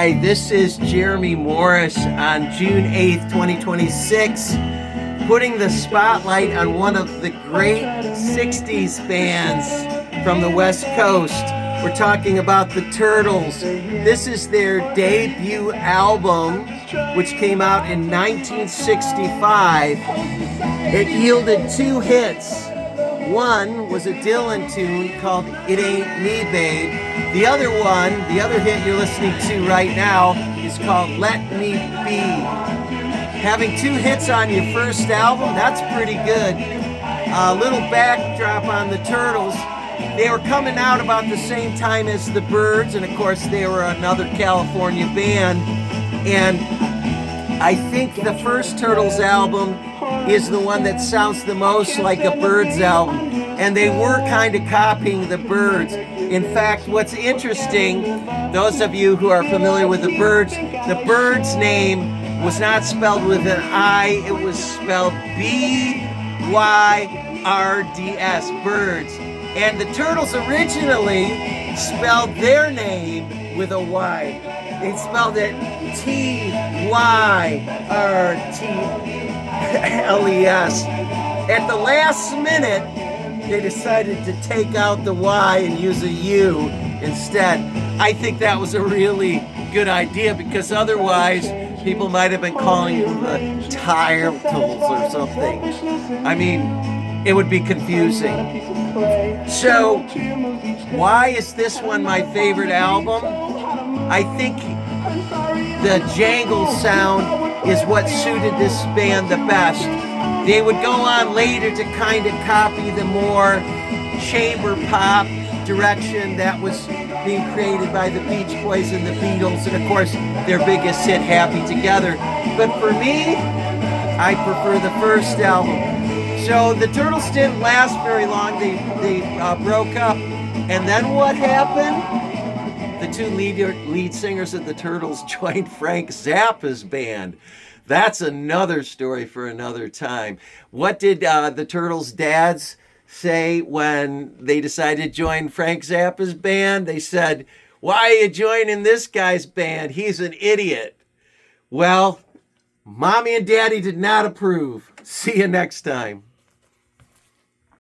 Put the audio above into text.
Hi, this is Jeremy Morris on June 8th, 2026, putting the spotlight on one of the great 60s bands from the West Coast. We're talking about the Turtles. This is their debut album, which came out in 1965. It yielded two hits. One was a Dylan tune called It Ain't Me, Babe. The other hit you're listening to right now is called Let Me Be. Having two hits on your first album, that's pretty good. A little backdrop on the Turtles. They were coming out about the same time as the Byrds, and of course they were another California band. And I think the first Turtles album is the one that sounds the most like a Byrds album, and they were kind of copying the Byrds. In fact, what's interesting, those of you who are familiar with the Byrds name was not spelled with an I, it was spelled B-Y-R-D-S, Byrds. And the Turtles originally spelled their name with a Y. They spelled it T-Y-R-T-L-E-S. At the last minute, they decided to take out the Y and use a U instead. I think that was a really good idea, because otherwise people might have been calling them the Turtles or something. I mean, it would be confusing. So, why is this one my favorite album? I think the jangle sound is what suited this band the best. They would go on later to kind of copy the more chamber pop direction that was being created by the Beach Boys and the Beatles, and of course their biggest hit, Happy Together. But for me, I prefer the first album. So the Turtles didn't last very long. They broke up, and then what happened? The two lead singers of the Turtles joined Frank Zappa's band. That's another story for another time. What did the Turtles' dads say when they decided to join Frank Zappa's band? They said, "Why are you joining this guy's band? He's an idiot." Well, Mommy and Daddy did not approve. See you next time.